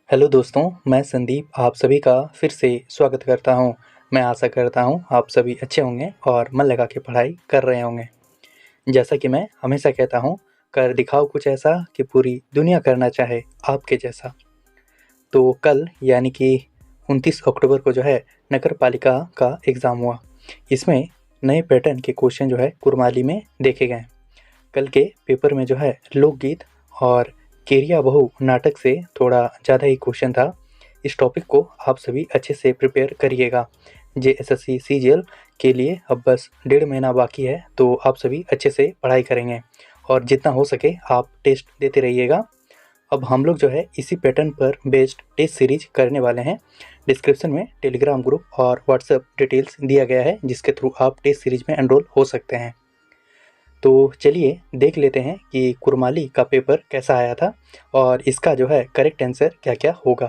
Hello दोस्तों, मैं संदीप आप सभी का फिर से स्वागत करता हूं। मैं आशा करता हूं आप सभी अच्छे होंगे और मन लगा के पढ़ाई कर रहे होंगे। जैसा कि मैं हमेशा कहता हूं, कर दिखाओ कुछ ऐसा कि पूरी दुनिया करना चाहे आपके जैसा। तो कल यानी कि 29 अक्टूबर को जो है नगर पालिका का एग्ज़ाम हुआ। इसमें नए पैटर्न के क्वेश्चन जो है कुरमाली में देखे गए। कल के पेपर में जो है लोकगीत और केरिया बहू नाटक से थोड़ा ज़्यादा ही क्वेश्चन था। इस टॉपिक को आप सभी अच्छे से प्रिपेयर करिएगा। जेएसएससी सीजीएल के लिए अब बस 1.5 महीना बाकी है, तो आप सभी अच्छे से पढ़ाई करेंगे और जितना हो सके आप टेस्ट देते रहिएगा। अब हम लोग जो है इसी पैटर्न पर बेस्ड टेस्ट सीरीज करने वाले हैं। डिस्क्रिप्शन में टेलीग्राम ग्रुप और व्हाट्सएप डिटेल्स दिया गया है, जिसके थ्रू आप टेस्ट सीरीज में एनरोल हो सकते हैं। तो चलिए देख लेते हैं कि कुरमाली का पेपर कैसा आया था और इसका जो है करेक्ट आंसर क्या क्या होगा।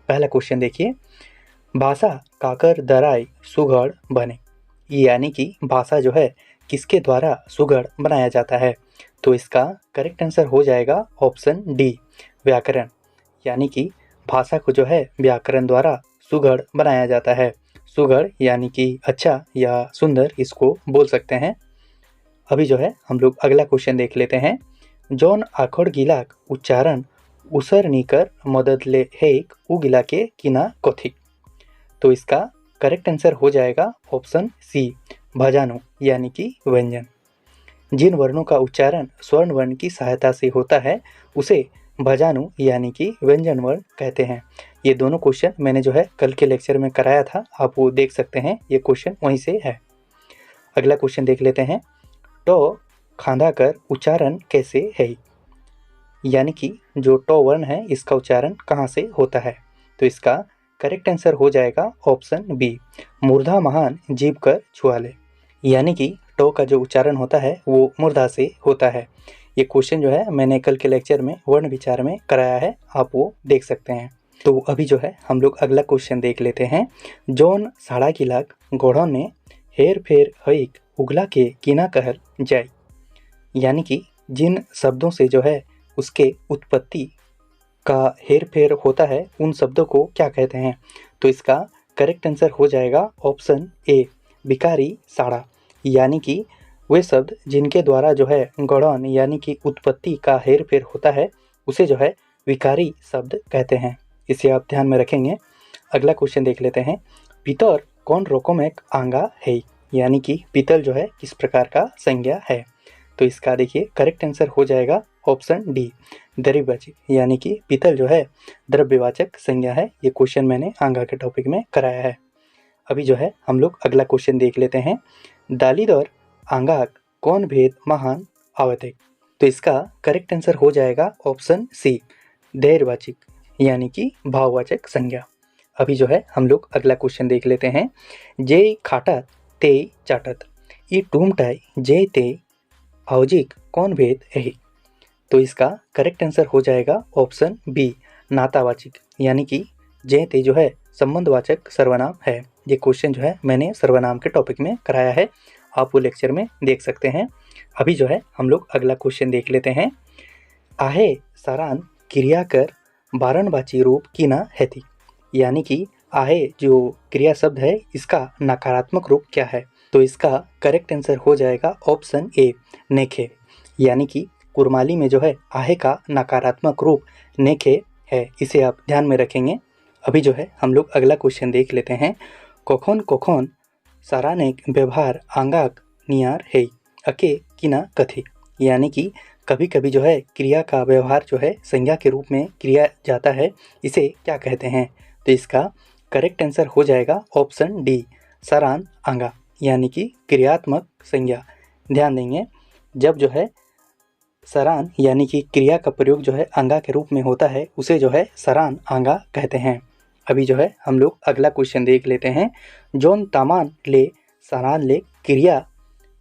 पहला क्वेश्चन देखिए, भाषा काकर दराय सुघड़ बने, यानी कि भाषा जो है किसके द्वारा सुघड़ बनाया जाता है। तो इसका करेक्ट आंसर हो जाएगा ऑप्शन डी, व्याकरण। यानी कि भाषा को जो है व्याकरण द्वारा सुघड़ बनाया जाता है। सुघड़ यानी कि अच्छा या सुंदर इसको बोल सकते हैं। अभी जो है हम लोग अगला क्वेश्चन देख लेते हैं। जौन आखड़ गिलाक उच्चारण उसरनी कर मदद ले हेक उ गिला के किना कथी। तो इसका करेक्ट आंसर हो जाएगा ऑप्शन सी, भजानु यानी कि व्यंजन। जिन वर्णों का उच्चारण स्वर्ण वर्ण की सहायता से होता है उसे भजानु यानी कि व्यंजन वर्ण कहते हैं। ये दोनों क्वेश्चन मैंने जो है कल के लेक्चर में कराया था, आप वो देख सकते हैं, ये क्वेश्चन वहीं से है। अगला क्वेश्चन देख लेते हैं। टो खांदा कर उच्चारण कैसे है, यानी कि जो टो वर्ण है इसका उच्चारण कहाँ से होता है। तो इसका करेक्ट आंसर हो जाएगा ऑप्शन बी, मूर्धा महान जीभ कर छुआ ले। यानी कि टो का जो उच्चारण होता है वो मूर्धा से होता है। ये क्वेश्चन जो है मैंने कल के लेक्चर में वर्ण विचार में कराया है, आप वो देख सकते हैं। तो अभी जो है हम लोग अगला क्वेश्चन देख लेते हैं। जौन साड़ा गिलाक घोड़ों ने हेर फेर हईक उगला के किना कहल जाय, यानी कि जिन शब्दों से जो है उसके उत्पत्ति का हेर फेर होता है उन शब्दों को क्या कहते हैं। तो इसका करेक्ट आंसर हो जाएगा ऑप्शन ए, विकारी साड़ा। यानी कि वे शब्द जिनके द्वारा जो है गढ़न यानी कि उत्पत्ति का हेर फेर होता है उसे जो है विकारी शब्द कहते हैं। इसे आप ध्यान में रखेंगे। अगला क्वेश्चन देख लेते हैं। पितर कौन रोकोम एक आंगा है, यानी कि पीतल जो है किस प्रकार का संज्ञा है। तो इसका देखिए करेक्ट आंसर हो जाएगा ऑप्शन डी, द्रव्यवाचक। यानी कि पीतल जो है द्रव्यवाचक संज्ञा है। ये क्वेश्चन मैंने आंगा के टॉपिक में कराया है। अभी जो है हम लोग अगला क्वेश्चन देख लेते हैं। दालिद और आंगाक कौन भेद महान आवते। तो इसका करेक्ट आंसर हो जाएगा ऑप्शन सी, धैर्यवाचक यानी कि भाववाचक संज्ञा। अभी जो है हम लोग अगला क्वेश्चन देख लेते हैं। जे खाटत ते चाटत ई टूमटाई जे ते आवजिक कौन भेद है। तो इसका करेक्ट आंसर हो जाएगा ऑप्शन बी, नातावाचक। यानी कि जे ते जो है संबंधवाचक सर्वनाम है। ये क्वेश्चन जो है मैंने सर्वनाम के टॉपिक में कराया है, आप वो लेक्चर में देख सकते हैं। अभी जो है हम लोग अगला क्वेश्चन देख लेते हैं। आहे सारान क्रिया कर बारणबाची रूप कीना हैथी, यानी कि आहे जो क्रिया शब्द है इसका नकारात्मक रूप क्या है। तो इसका करेक्ट आंसर हो जाएगा ऑप्शन ए, नेखे। यानी कि कुरमाली में जो है आहे का नकारात्मक रूप नेखे है, इसे आप ध्यान में रखेंगे। अभी जो है हम लोग अगला क्वेश्चन देख लेते हैं। कखोन कखोन सारानेक व्यवहार आंगाक नियार है अके किना कथी, यानी कि कभी कभी जो है क्रिया का व्यवहार जो है संज्ञा के रूप में किया जाता है, इसे क्या कहते हैं। तो इसका करेक्ट आंसर हो जाएगा ऑप्शन डी, सरान आंगा यानी कि क्रियात्मक संज्ञा। ध्यान देंगे, जब जो है सरान यानी कि क्रिया का प्रयोग जो है आंगा के रूप में होता है उसे जो है सरान आंगा कहते हैं। अभी जो है हम लोग अगला क्वेश्चन देख लेते हैं। जोन तामान ले सरान ले क्रिया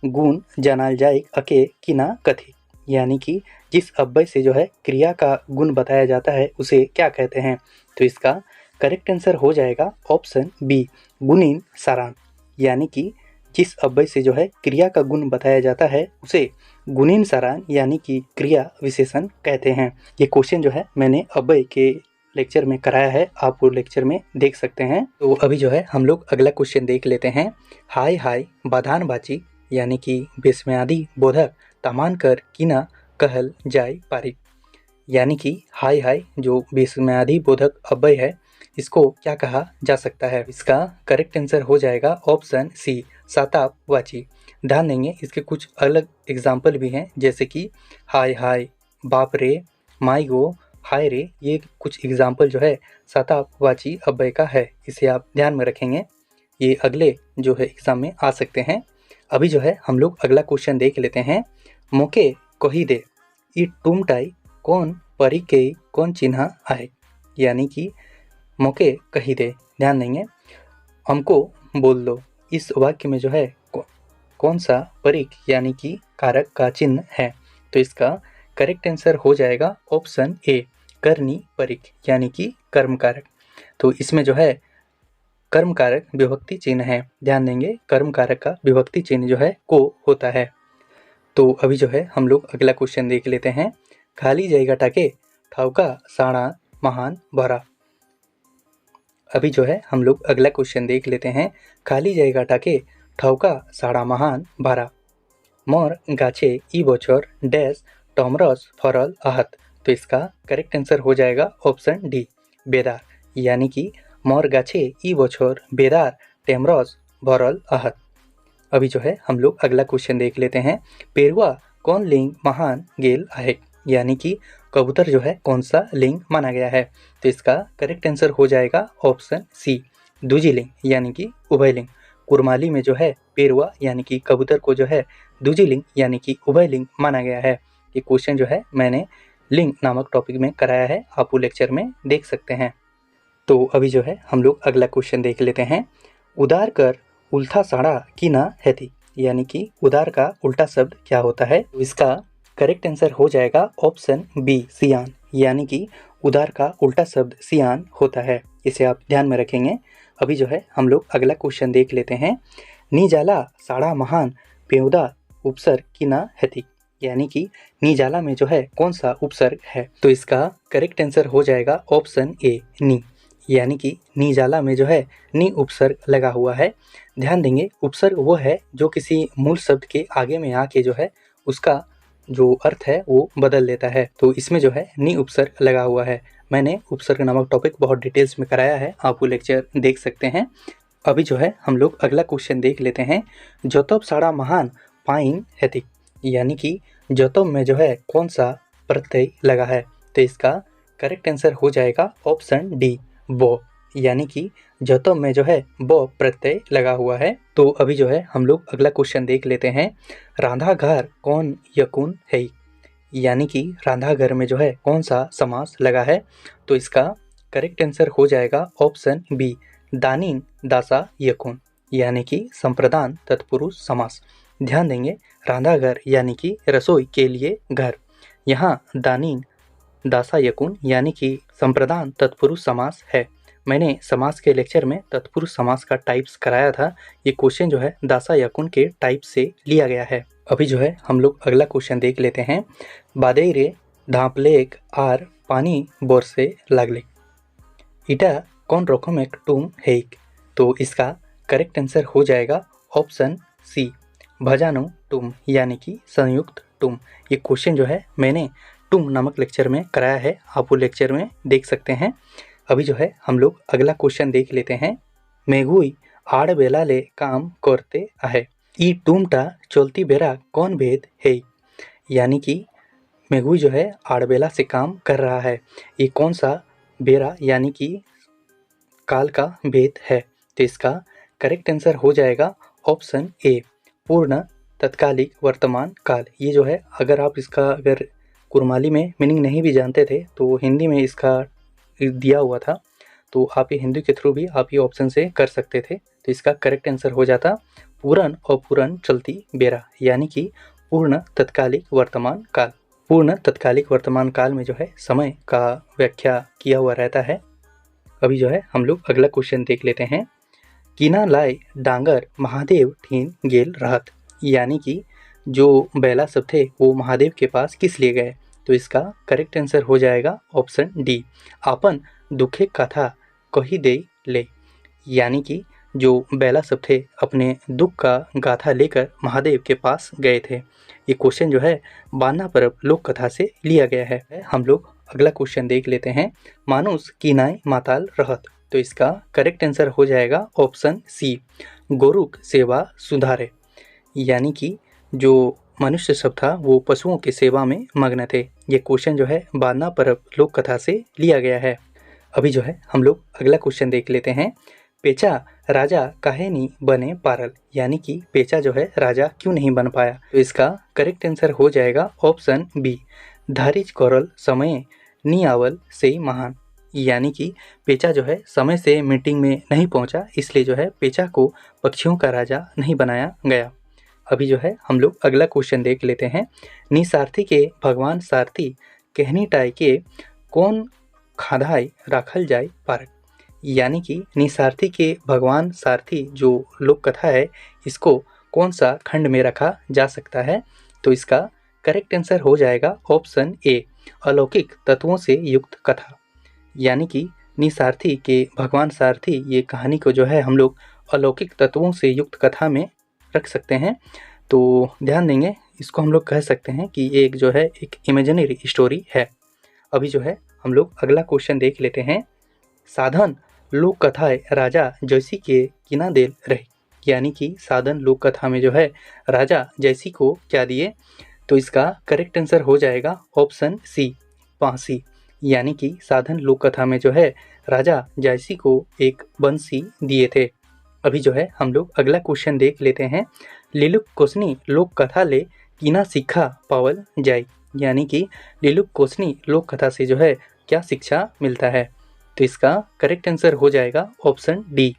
गुण जनाल जाए अके किना कथी, यानी कि जिस अव्यय से जो है क्रिया का गुण बताया जाता है उसे क्या कहते हैं। तो इसका करेक्ट आंसर हो जाएगा ऑप्शन बी, गुणीन सरान। यानी कि जिस अव्यय से जो है क्रिया का गुण बताया जाता है उसे गुणीन सरान यानी कि क्रिया विशेषण कहते हैं। ये क्वेश्चन जो है मैंने अव्यय के लेक्चर में कराया है, आप वो लेक्चर में देख सकते हैं। तो अभी जो है हम लोग अगला क्वेश्चन देख लेते हैं। हाय हाय बाधानबाची यानी कि विस्मयादि बोधक तमान कर किना कहल जाय पारी। यानी कि हाय हाय जो विस्मयादि बोधक अव्यय है, इसको क्या कहा जा सकता है? इसका करेक्ट आंसर हो जाएगा ऑप्शन सी, सातापवाची। ध्यान देंगे इसके कुछ अलग एग्जाम्पल भी हैं, जैसे कि हाय हाय, बाप रे, माई गो, हाय रे। ये कुछ एग्जाम्पल जो है सातापवाची अव्यय का है, इसे आप ध्यान में रखेंगे, ये अगले जो है एग्जाम में आ सकते हैं। अभी जो है हम लोग अगला क्वेश्चन देख लेते हैं। मोके कही दे ई टूमटाई कौन परी के कौन चिन्ह आहे। यानी कि मोके कही दे, ध्यान देंगे, हमको बोल दो। इस वाक्य में जो है कौन सा परिक यानी कि कारक का चिन्ह है? तो इसका करेक्ट आंसर हो जाएगा ऑप्शन ए, करनी परिक यानी कि कर्म कारक। तो इसमें जो है कर्म कारक विभक्ति चिन्ह है, ध्यान देंगे कर्म कारक का विभक्ति चिन्ह जो है को होता है। तो अभी जो है हम लोग अगला क्वेश्चन देख लेते हैं। खाली जगह टाके ठावका साड़ा महान भरा। अभी जो है हम लोग अगला क्वेश्चन देख लेते हैं। खाली जगह टाके ठावका साड़ा महान भरा। मोर गाछे ई बछर डैश टमरस फरल आहत। तो इसका करेक्ट आंसर हो जाएगा ऑप्शन डी, बेदार। यानी कि मोर गाछे ई बछर बेदार टेमरस भरल आहत। अभी जो है हम लोग अगला क्वेश्चन देख लेते हैं। पेरुआ कौन लिंग महान गेल आहे। यानी कि कबूतर जो है कौन सा लिंग माना गया है? तो इसका करेक्ट आंसर हो जाएगा ऑप्शन सी, द्विजिलिंग यानी कि उभयलिंग। कुरमाली में जो है पेरुआ यानी कि कबूतर को जो है द्विजिलिंग यानी कि उभयलिंग माना गया है। ये क्वेश्चन जो है मैंने लिंग नामक टॉपिक में कराया है, आप वो लेक्चर में देख सकते हैं। तो अभी जो है हम लोग अगला क्वेश्चन देख लेते हैं। उदार कर उल्था साड़ा की ना हैती। यानी कि उदार का उल्टा शब्द क्या होता है? तो इसका करेक्ट आंसर हो जाएगा ऑप्शन बी, सियान। यानी कि उदार का उल्टा शब्द सियान होता है, इसे आप ध्यान में रखेंगे। अभी जो है हम लोग अगला क्वेश्चन देख लेते हैं। नीजाला साड़ा महान पेउदा उपसर्ग की ना हैती। यानी कि नीजाला में जो है कौन सा उपसर्ग है? तो इसका करेक्ट आंसर हो जाएगा ऑप्शन ए, नी। यानी कि नीजाला में जो है नी उपसर्ग लगा हुआ है। ध्यान देंगे उपसर्ग वो है जो किसी मूल शब्द के आगे में आके जो है उसका जो अर्थ है वो बदल देता है। तो इसमें जो है नी उपसर्ग लगा हुआ है। मैंने उपसर्ग नामक टॉपिक बहुत डिटेल्स में कराया है, आप वो लेक्चर देख सकते हैं। अभी जो है हम लोग अगला क्वेश्चन देख लेते हैं। जोतब साड़ा महान पाइन हैती। यानी कि जोतब में जो है कौन सा प्रत्यय लगा है? तो इसका करेक्ट आंसर हो जाएगा ऑप्शन डी, बो। यानी कि जोतब में जो है बो प्रत्यय लगा हुआ है। तो अभी जो है हम लोग अगला क्वेश्चन देख लेते हैं। रांधा घर कौन यकुन है। यानी कि रांधा घर में जो है कौन सा समास लगा है? तो इसका करेक्ट आंसर हो जाएगा ऑप्शन बी, दानीन दासा यकुन। यानी कि संप्रदान तत्पुरुष समास। ध्यान देंगे रांधा घर यानी कि रसोई के लिए घर, यहाँ दानीन दासा यकुन यानी कि संप्रदान तत्पुरुष समास है। मैंने समास के लेक्चर में तत्पुरुष समास का टाइप्स कराया था। ये क्वेश्चन जो है दासा यकुन के टाइप से लिया गया है। अभी जो है हम लोग अगला क्वेश्चन देख लेते हैं। बादई रे धापलेक आर पानी बोरसे लागले। इटा कौन रकम एक टूम है? तो इसका करेक्ट आंसर हो जाएगा ऑप्शन सी, भजानु टूम यानी कि संयुक्त टूम। ये क्वेश्चन जो है मैंने टूम नामक लेक्चर में कराया है, आप वो लेक्चर में देख सकते हैं। अभी जो है हम लोग अगला क्वेश्चन देख लेते हैं। मेघुई आड़ बेला ले काम करते आहे। ई टूमटा चलती बेरा कौन भेद है? यानी कि मेघुई जो है आड़बेला से काम कर रहा है, ये कौन सा बेरा यानी कि काल का भेद है? तो इसका करेक्ट आंसर हो जाएगा ऑप्शन ए, पूर्ण तत्कालिक वर्तमान काल। ये जो है अगर आप इसका अगर कुरमाली में मीनिंग नहीं भी जानते थे तो हिंदी में इसका दिया हुआ था, तो आप ये हिंदी के थ्रू भी आप ये ऑप्शन से कर सकते थे। तो इसका करेक्ट आंसर हो जाता पूर्ण अपूर्ण चलती बेरा, यानी कि पूर्ण तत्कालिक वर्तमान काल। पूर्ण तत्कालिक वर्तमान काल में जो है समय का व्याख्या किया हुआ रहता है। अभी जो है हम लोग अगला क्वेश्चन देख लेते हैं। किना लाय डांगर महादेव ठीन गेल रहत। यानी कि जो बैला सब थे वो महादेव के पास किस लिए गए? तो इसका करेक्ट आंसर हो जाएगा ऑप्शन डी, आपन दुखे कथा कही दे ले, यानी कि जो बैला सब थे अपने दुख का गाथा लेकर महादेव के पास गए थे। ये क्वेश्चन जो है बाना पर्व लोक कथा से लिया गया है। हम लोग अगला क्वेश्चन देख लेते हैं। मानुष कीनाय माताल रहत, तो इसका करेक्ट आंसर हो जाएगा ऑप्शन सी, गोरुक सेवा सुधारे, यानी कि जो मनुष्य सब था वो पशुओं की सेवा में मग्न थे। ये क्वेश्चन जो है बाना पर्व लोक कथा से लिया गया है। अभी जो है हम लोग अगला क्वेश्चन देख लेते हैं। पेचा राजा काहे नहीं बने पारल, यानी कि पेचा जो है राजा क्यों नहीं बन पाया, तो इसका करेक्ट आंसर हो जाएगा ऑप्शन बी, धारिज करल समय नी आवल से महान, यानी कि पेचा जो है समय से मीटिंग में नहीं पहुंचा, इसलिए जो है पेचा को पक्षियों का राजा नहीं बनाया गया। अभी जो है हम लोग अगला क्वेश्चन देख लेते हैं। निसारथी के भगवान सारथी कहनी टाई के कौन खाधाई राखल जाए पारक, यानी कि निसारथी के भगवान सारथी जो लोक कथा है इसको कौन सा खंड में रखा जा सकता है, तो इसका करेक्ट आंसर हो जाएगा ऑप्शन ए, अलौकिक तत्वों से युक्त कथा, यानी कि निसारथी के भगवान सारथी ये कहानी को जो है हम लोग अलौकिक तत्वों से युक्त कथा में रख सकते हैं। तो ध्यान देंगे, इसको हम लोग कह सकते हैं कि ये एक जो है एक इमेजिनरी स्टोरी है। अभी जो है हम लोग अगला क्वेश्चन देख लेते हैं। साधन लोक कथाएं राजा जैसी के किना देल रहे, यानी कि साधन लोक कथा में जो है राजा जैसी को क्या दिए, तो इसका करेक्ट आंसर हो जाएगा ऑप्शन सी, फांसी, यानी कि साधन लोक कथा में जो है राजा जैसी को एक बंसी दिए थे। अभी जो है हम लोग अगला क्वेश्चन देख लेते हैं। लिलुक कोसनी लोक कथा ले किना शिक्षा पावल जाए, यानी कि लिलुक कोसनी लोक कथा से जो है क्या शिक्षा मिलता है, तो इसका करेक्ट आंसर हो जाएगा ऑप्शन डी,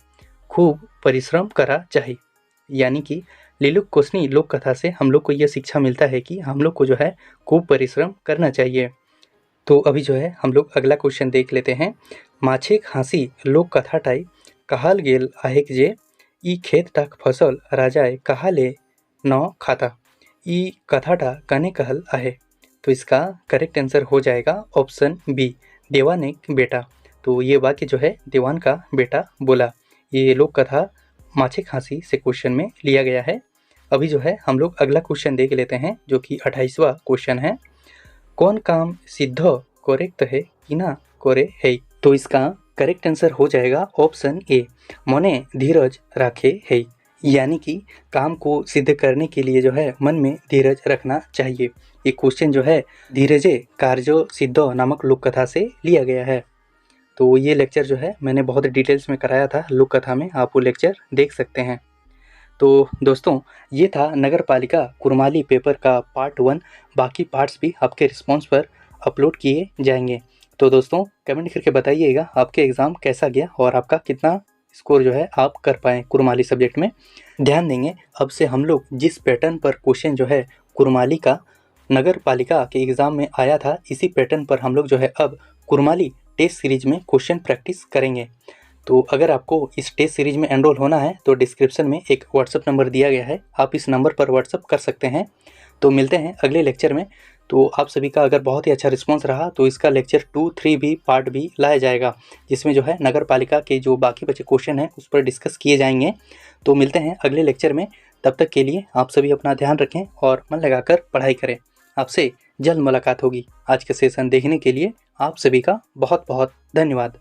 खूब परिश्रम करा चाहिए, यानी कि लिलुक कोसनी लोक कथा से हम लोग को यह शिक्षा मिलता है कि हम लोग को जो है खूब परिश्रम करना चाहिए। तो अभी जो है हम लोग अगला क्वेश्चन देख लेते हैं। माछे खांसी लोक कथा टाई कहाल गेल आहे जे ई खेत टाक फसल राजाए कहाले न खाता, ई कथाटा कने कहल आहे, तो इसका करेक्ट आंसर हो जाएगा ऑप्शन बी, देवान एक बेटा, तो ये वाक्य जो है देवान का बेटा बोला। ये लोक कथा माछे खांसी से क्वेश्चन में लिया गया है। अभी जो है हम लोग अगला क्वेश्चन देख लेते हैं जो कि 28वां क्वेश्चन है। कौन काम सिद्ध करेक्ट है कि ना करे है, तो इसका करेक्ट आंसर हो जाएगा ऑप्शन ए, मने धीरज राखे है, यानी कि काम को सिद्ध करने के लिए जो है मन में धीरज रखना चाहिए। ये क्वेश्चन जो है धीरजे कार्यो सिद्ध नामक लोक कथा से लिया गया है। तो ये लेक्चर जो है मैंने बहुत डिटेल्स में कराया था लोक कथा में, आप वो लेक्चर देख सकते हैं। तो दोस्तों ये था नगर पालिका कुरमाली पेपर का पार्ट 1, बाकी पार्ट्स भी आपके रिस्पॉन्स पर अपलोड किए जाएंगे। तो दोस्तों कमेंट करके बताइएगा आपके एग्ज़ाम कैसा गया और आपका कितना स्कोर जो है आप कर पाएँ कुरमाली सब्जेक्ट में। ध्यान देंगे अब से हम लोग जिस पैटर्न पर क्वेश्चन जो है कुरमाली का नगर पालिका के एग्ज़ाम में आया था, इसी पैटर्न पर हम लोग जो है अब कुरमाली टेस्ट सीरीज में क्वेश्चन प्रैक्टिस करेंगे। तो अगर आपको इस टेस्ट सीरीज में एनरोल होना है तो डिस्क्रिप्शन में एक व्हाट्सअप नंबर दिया गया है, आप इस नंबर पर व्हाट्सअप कर सकते हैं। तो मिलते हैं अगले लेक्चर में। तो आप सभी का अगर बहुत ही अच्छा रिस्पांस रहा तो इसका लेक्चर 2, 3 भी पार्ट भी लाया जाएगा, जिसमें जो है नगर पालिका के जो बाकी बचे क्वेश्चन हैं उस पर डिस्कस किए जाएंगे। तो मिलते हैं अगले लेक्चर में, तब तक के लिए आप सभी अपना ध्यान रखें और मन लगाकर पढ़ाई करें। आपसे जल्द मुलाकात होगी। आज का सेशन देखने के लिए आप सभी का बहुत बहुत धन्यवाद।